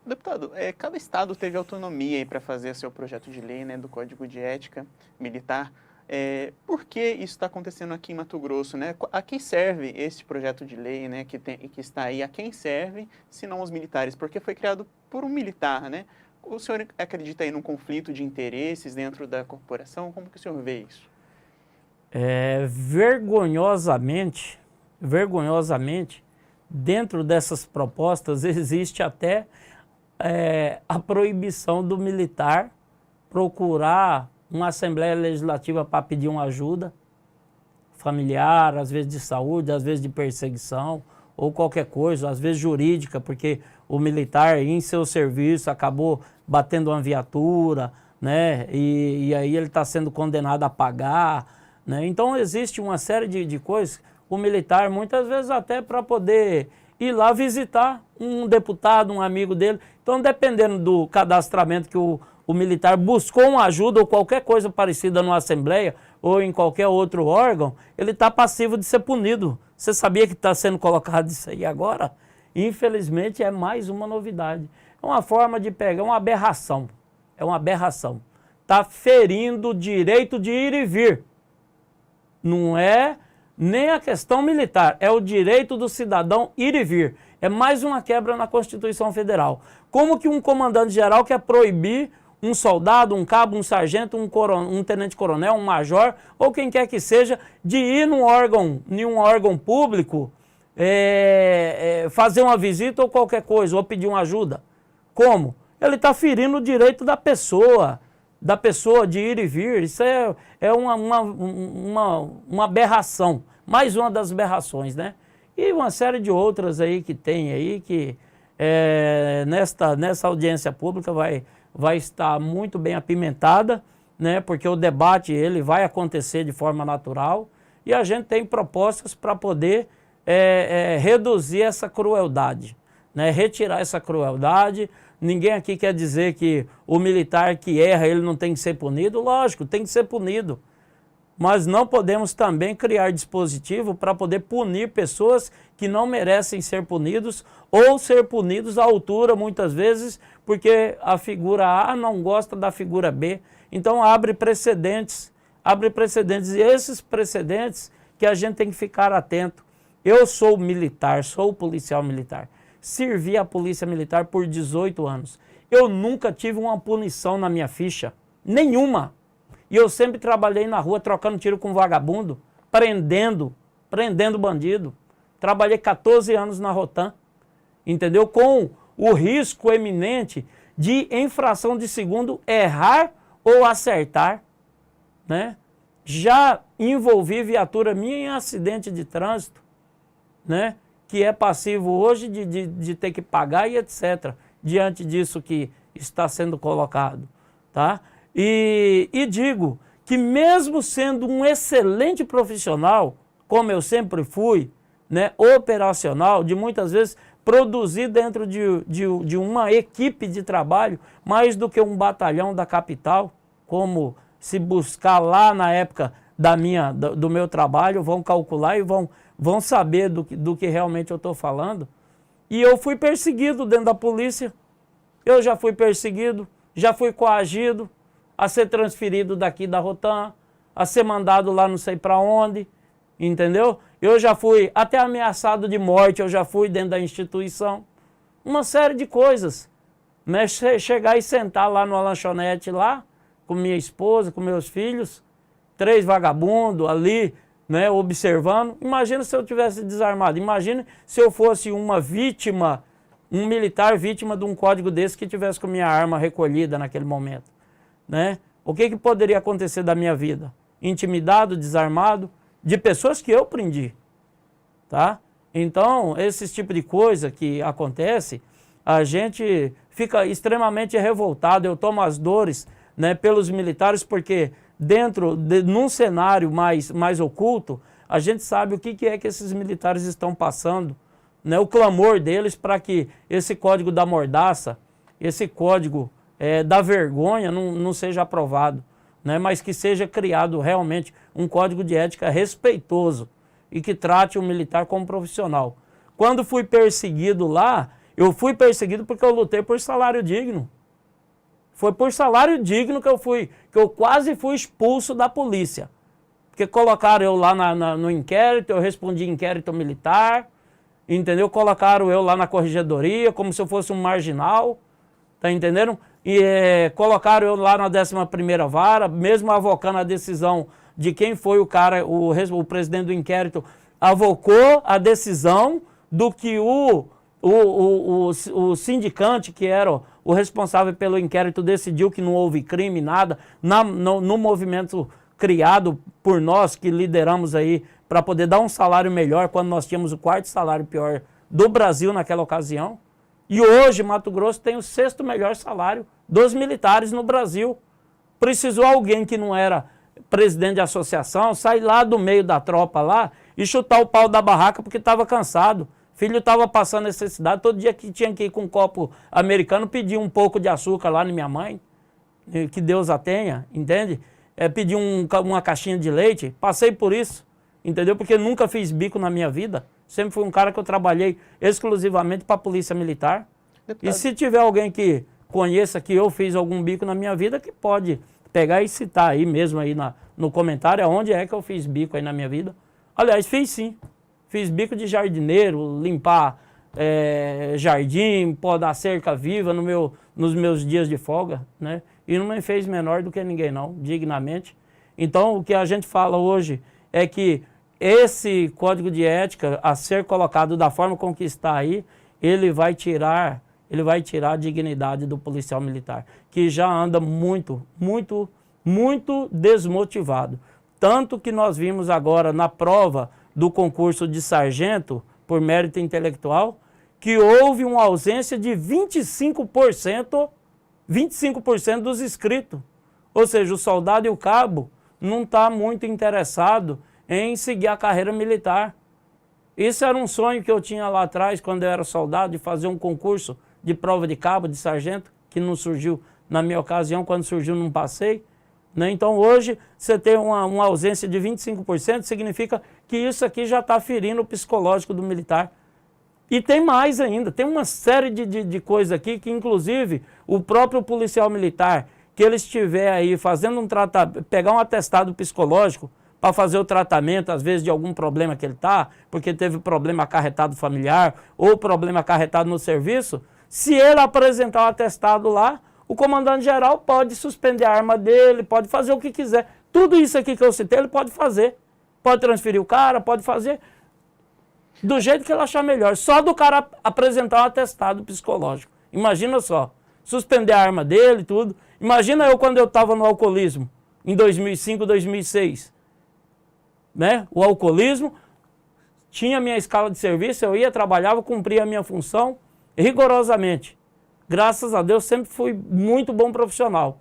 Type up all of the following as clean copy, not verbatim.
Deputado, cada estado teve autonomia para fazer seu projeto de lei, né, do Código de Ética Militar. Por que isso está acontecendo aqui em Mato Grosso, né? A quem serve esse projeto de lei, né, que está aí? A quem serve, se não os militares? Porque foi criado por um militar, né? O senhor acredita aí num conflito de interesses dentro da corporação? Como que o senhor vê isso? Vergonhosamente, dentro dessas propostas existe até a proibição do militar procurar uma Assembleia Legislativa para pedir uma ajuda familiar, às vezes de saúde, às vezes de perseguição ou qualquer coisa, às vezes jurídica, porque o militar em seu serviço acabou batendo uma viatura, né? E aí ele está sendo condenado a pagar, né? Então existe uma série de coisas, o militar muitas vezes até para poder ir lá visitar um deputado, um amigo dele. Então, dependendo do cadastramento que o militar buscou uma ajuda ou qualquer coisa parecida numa Assembleia ou em qualquer outro órgão, ele está passivo de ser punido. Você sabia que está sendo colocado isso aí agora? Infelizmente, é mais uma novidade. É uma forma de pegar uma aberração. É uma aberração. Está ferindo o direito de ir e vir. Não é nem a questão militar, é o direito do cidadão ir e vir. É mais uma quebra na Constituição Federal. Como que um comandante-geral quer proibir um soldado, um cabo, um sargento, um tenente-coronel, um major, ou quem quer que seja, de ir num órgão público, fazer uma visita ou qualquer coisa, ou pedir uma ajuda? Como? Ele está ferindo o direito da pessoa de ir e vir. Isso é uma aberração, mais uma das aberrações, né? E uma série de outras aí que tem aí, que nessa audiência pública vai estar muito bem apimentada, né? Porque o debate ele vai acontecer de forma natural e a gente tem propostas para poder reduzir essa crueldade, né? Retirar essa crueldade. Ninguém aqui quer dizer que o militar que erra, ele não tem que ser punido. Lógico, tem que ser punido. Mas não podemos também criar dispositivo para poder punir pessoas que não merecem ser punidos ou ser punidos à altura, muitas vezes, porque a figura A não gosta da figura B. Então abre precedentes. E esses precedentes que a gente tem que ficar atento. Eu sou militar, sou policial militar. Servi a polícia militar por 18 anos. Eu nunca tive uma punição na minha ficha. Nenhuma. E eu sempre trabalhei na rua trocando tiro com vagabundo, prendendo bandido. Trabalhei 14 anos na Rotam, entendeu? Com o risco eminente de, em fração de segundo, errar ou acertar, né? Já envolvi viatura minha em acidente de trânsito, né? Que é passivo hoje de ter que pagar e etc. Diante disso que está sendo colocado, tá? E digo que mesmo sendo um excelente profissional, como eu sempre fui, né, operacional, de muitas vezes produzir dentro de uma equipe de trabalho, mais do que um batalhão da capital, como se buscar lá na época do meu trabalho, vão calcular e vão saber do que realmente eu estou falando. E eu fui perseguido dentro da polícia, eu já fui perseguido, já fui coagido a ser transferido daqui da Rotam, a ser mandado lá não sei para onde, entendeu? Eu já fui até ameaçado de morte, eu já fui dentro da instituição. Uma série de coisas. Né? Chegar e sentar lá numa lanchonete lá, com minha esposa, com meus filhos, 3 vagabundos ali, né, observando. Imagina se eu tivesse desarmado. Imagina se eu fosse uma vítima, um militar vítima de um código desse que tivesse com minha arma recolhida naquele momento. Né? O que poderia acontecer da minha vida? Intimidado, desarmado, de pessoas que eu prendi. Tá? Então, esse tipo de coisa que acontece, a gente fica extremamente revoltado. Eu tomo as dores, né, pelos militares, porque num cenário mais oculto, a gente sabe o que é que esses militares estão passando, né, o clamor deles para que esse código da mordaça, esse código da vergonha não seja aprovado, né, mas que seja criado realmente um código de ética respeitoso e que trate o militar como profissional. Quando fui perseguido lá, Eu fui perseguido porque eu lutei por salário digno. Foi por salário digno que eu quase fui expulso da polícia. Porque colocaram eu lá no inquérito, eu respondi inquérito militar, entendeu? Colocaram eu lá na corregedoria, como se eu fosse um marginal, tá entendendo? E colocaram eu lá na 11ª vara, mesmo avocando a decisão de quem foi o cara, o presidente do inquérito, avocou a decisão do que o sindicante, que era o responsável pelo inquérito, decidiu que não houve crime, nada, no movimento criado por nós, que lideramos aí, para poder dar um salário melhor, quando nós tínhamos o 4º salário pior do Brasil naquela ocasião. E hoje, Mato Grosso tem o 6º melhor salário dos militares no Brasil. Precisou alguém que não era presidente de associação sair lá do meio da tropa lá e chutar o pau da barraca porque estava cansado. Filho estava passando necessidade, todo dia que tinha que ir com um copo americano pedir um pouco de açúcar lá na minha mãe, que Deus a tenha, entende? Pedir uma caixinha de leite, passei por isso, entendeu? Porque nunca fiz bico na minha vida, sempre fui um cara que eu trabalhei exclusivamente para a Polícia Militar. Deputado. E se tiver alguém que conheça que eu fiz algum bico na minha vida, que pode pegar e citar aí mesmo aí no comentário aonde é que eu fiz bico aí na minha vida. Aliás, fiz sim. Fiz bico de jardineiro, limpar jardim, podar cerca viva nos meus dias de folga, né? E não me fez menor do que ninguém não, dignamente. Então, o que a gente fala hoje é que esse código de ética, a ser colocado da forma com que está aí, ele vai tirar a dignidade do policial militar, que já anda muito desmotivado. Tanto que nós vimos agora na prova do concurso de sargento, por mérito intelectual, que houve uma ausência de 25% dos inscritos. Ou seja, o soldado e o cabo não está muito interessado em seguir a carreira militar. Isso era um sonho que eu tinha lá atrás, quando eu era soldado, de fazer um concurso de prova de cabo, de sargento, que não surgiu na minha ocasião, quando surgiu não passei. Né? Então hoje você ter uma ausência de 25% significa que isso aqui já está ferindo o psicológico do militar. E tem mais ainda, tem uma série de coisas aqui que inclusive o próprio policial militar, que ele estiver aí fazendo pegar um atestado psicológico para fazer o tratamento, às vezes, de algum problema que ele está, porque teve problema acarretado familiar ou problema acarretado no serviço, se ele apresentar o atestado lá, o comandante-geral pode suspender a arma dele, pode fazer o que quiser. Tudo isso aqui que eu citei, ele pode fazer. Pode transferir o cara, pode fazer do jeito que ele achar melhor. Só do cara apresentar um atestado psicológico. Imagina só, suspender a arma dele, tudo. Imagina eu quando eu estava no alcoolismo, em 2005, 2006. Né? O alcoolismo, tinha minha escala de serviço, eu ia, trabalhava, cumpria a minha função rigorosamente. Graças a Deus, sempre fui muito bom profissional.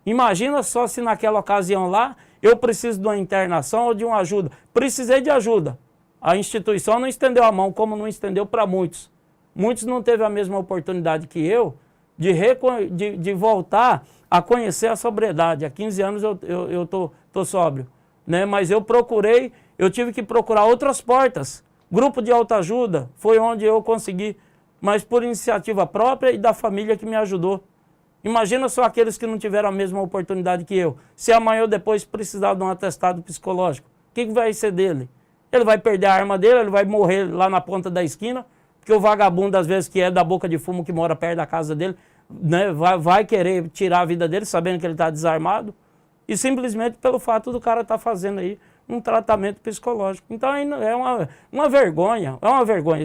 Imagina só se naquela ocasião lá, eu preciso de uma internação ou de uma ajuda. Precisei de ajuda. A instituição não estendeu a mão, como não estendeu para muitos. Muitos não teve a mesma oportunidade que eu de voltar a conhecer a sobriedade. Há 15 anos eu tô sóbrio. Né? Mas eu tive que procurar outras portas. Grupo de autoajuda foi onde eu consegui, mas por iniciativa própria e da família que me ajudou. Imagina só aqueles que não tiveram a mesma oportunidade que eu. Se amanhã ou depois precisar de um atestado psicológico, o que vai ser dele? Ele vai perder a arma dele, ele vai morrer lá na ponta da esquina, porque o vagabundo, às vezes, que é da boca de fumo, que mora perto da casa dele, né, vai querer tirar a vida dele, sabendo que ele está desarmado, e simplesmente pelo fato do cara estar fazendo aí um tratamento psicológico. Então é uma vergonha, é uma vergonha.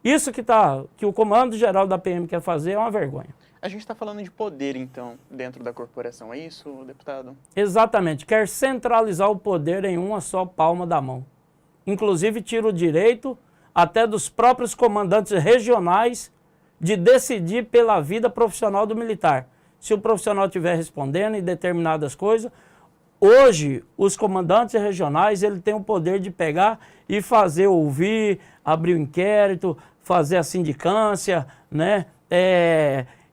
Isso que o comando-geral da PM quer fazer é uma vergonha. A gente está falando de poder, então, dentro da corporação, é isso, deputado? Exatamente, quer centralizar o poder em uma só palma da mão. Inclusive tira o direito até dos próprios comandantes regionais de decidir pela vida profissional do militar. Se o profissional estiver respondendo em determinadas coisas, hoje os comandantes regionais ele tem o poder de pegar e fazer ouvir, abrir o inquérito, fazer a sindicância, né?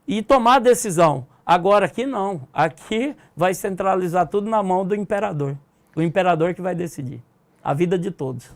E tomar a decisão. Agora aqui não, aqui vai centralizar tudo na mão do imperador. O imperador que vai decidir a vida de todos.